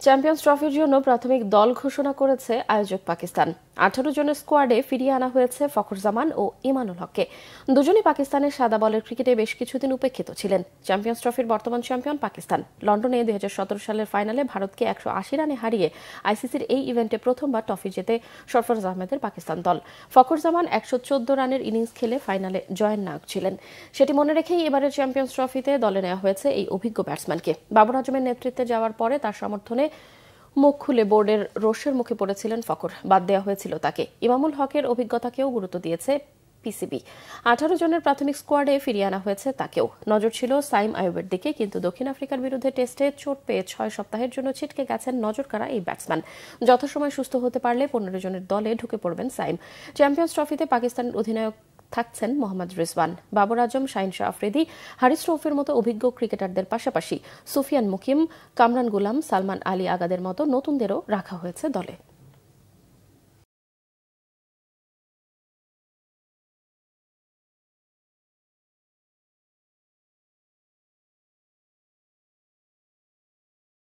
Champions ট্রফির জন্য প্রাথমিক দল ঘোষণা করেছে আয়োজক পাকিস্তান। 18 জনের স্কোয়াডে ফিরিয়ে আনা হয়েছে ফখর জামান ও ইমানুল হককে। দুজনই পাকিস্তানের সাদা বলের ক্রিকেটে বেশ কিছুদিন উপেক্ষিত ছিলেন। চ্যাম্পিয়ন্স ট্রফির বর্তমান চ্যাম্পিয়ন পাকিস্তান লন্ডনে 2017 সালের ফাইনালে ভারতকে 180 রানে হারিয়ে আইসিসির এই ইভেন্টে প্রথমবার ট্রফি জেতে সরফরাজ আহমেদের পাকিস্তান দল। ফখর জামান 114 রানের ইনিংস খেলে ফাইনালে জয়ের নায়ক ছিলেন। সেটি মনে রেখেই এবারের চ্যাম্পিয়ন্স ট্রফিতে দলে নেওয়া হয়েছে এই অভিজ্ঞ ব্যাটসম্যানকে। বাবর আজমের নেতৃত্বে যাওয়ার পরে তার সমর্থনে মুখ খুলে বোর্ডের রোষের মুখে পড়েছিলেন ফখর। বাদ দেওয়া হয়েছিল তাকে। ইমামুল হকের অভিজ্ঞতাকেও গুরুত্ব দিয়েছে পিসিবি। 18 জনের প্রাথমিক স্কোয়াডে ফিরিয়ে আনা হয়েছে তাকেও। নজর ছিল সাইম আইয়ুবের দিকে, কিন্তু দক্ষিণ আফ্রিকার বিরুদ্ধে টেস্টে চোট পেয়ে 6 সপ্তাহের জন্য ছিটকে গেছেন নজর কাড়া এই ব্যাটসম্যান। যথাসময় সুস্থ হতে পারলে 15 জনের দলে ঢুকে পড়বেন সাইম। চ্যাম্পিয়ন্স ট্রফিতে পাকিস্তানের অধিনায়ক থাকছেন মোহাম্মদ রিজওয়ান, বাবর আজম, শাহিন শাহ আফ্রিদি, হারিস রৌফের মতো অভিজ্ঞ ক্রিকেটারদের পাশাপাশি সুফিয়ান মুকিম, কামরান গুলাম, সালমান আলী আগাদের মতো নতুনদেরও রাখা হয়েছে দলে।